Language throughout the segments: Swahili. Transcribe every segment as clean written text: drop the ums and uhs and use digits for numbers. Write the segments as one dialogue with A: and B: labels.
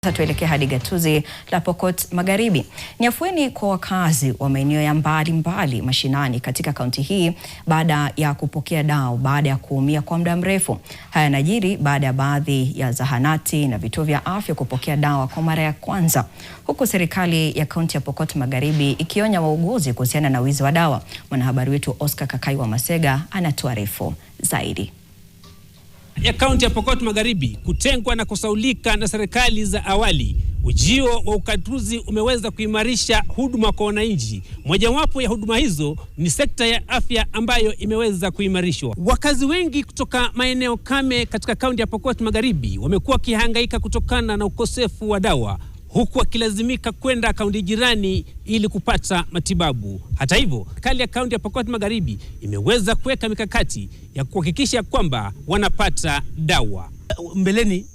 A: Sasa tuelekea hadi gatuzi la Pokot Magharibi. Ni afueni kwa wakazi wa maeneo ya mbali mashinani katika kaunti hii baada ya kupokea dawa baada ya kuumia kwa muda mrefu. Haya yanajiri baada ya baadhi ya zahanati na vituo vya afya kupokea dawa kwa mara ya kwanza, huku serikali ya kaunti ya Pokot Magharibi ikionya wauguzi kuhusiana na wizi wa dawa. Mwanahabari wetu Oscar Kakai wa Masega anatuarifu zaidi.
B: Ya kaunti ya Pokot Magharibi kutengwa na kusaulika na serikali za awali, ujio wa ukatuzi umeweza kuimarisha huduma kwa wananchi. Mojawapo ya huduma hizo ni sekta ya afya ambayo imeweza kuimarishwa. Wakazi wengi kutoka maeneo kame katika kaunti ya Pokot Magharibi wamekuwa kihangaika kutokana na ukosefu wa dawa, huku wakilazimika kwenda kaunti jirani ili kupata matibabu. Hata hivyo, serikali ya kaunti ya Pokot Magharibi imeweza kuweka mikakati ya kuhakikisha kwamba wanapata dawa.
C: Mbeleni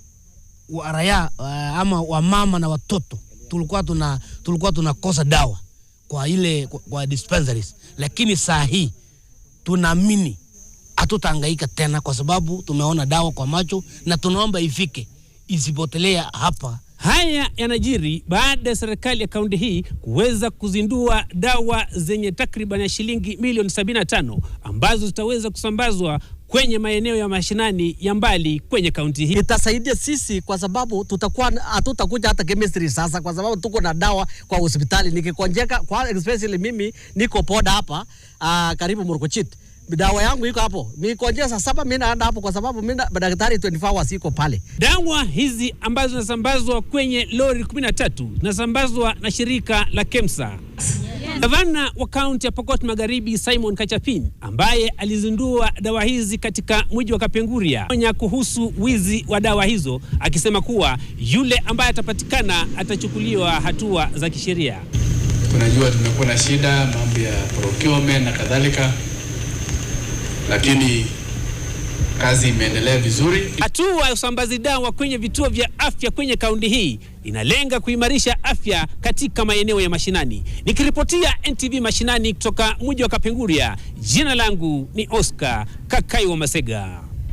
C: wa raia ama wa mama na watoto tulikuwa tunakosa dawa kwa dispensaries, lakini saa hii tunaamini hatutahangaika tena kwa sababu tumeona dawa kwa macho, na tunaomba ifike isipotelea hapa.
B: Haya yanajiri baada ya serikali ya kaunti hii kuweza kuzindua dawa zenye takriban ya shilingi milioni 75 ambazo zitaweza kusambazwa kwenye maeneo ya mashinani ya mbali kwenye kaunti hii.
C: Itasaidia sisi kwa sababu hatutakuja hata chemistry sasa, kwa sababu tuko na dawa kwa hospitali. Nikikonjeka kwa especially mimi niko poda hapa karibu Murkochit. Dawa yangu iko hapo. Nikonjea saa 7 mimi naenda hapo kwa sababu mimi daktari 24 hours iko pale.
B: Dawa hizi ambazo zinasambazwa kwenye lori 13 zinasambazwa na shirika la KEMSA. Gavana wa kaunti ya Pokot Magharibi Simon Kachapin, ambaye alizindua dawa hizi katika mji wa Kapenguria, onya kuhusu wizi wa dawa hizo, akisema kuwa yule ambaye atapatikana atachukuliwa hatua za kisheria.
D: Tunajua tumekuwa na shida mambo ya procurement na kadhalika, lakini kazi imeendelea vizuri.
B: Hatua ya usambazi dawa kwenye vituo vya afya kwenye kaunti hii inalenga kuimarisha afya katika maeneo ya mashinani. Nikiripotia NTV mashinani kutoka mji wa Kapenguria, jina langu ni Oscar Kakai wa Masega.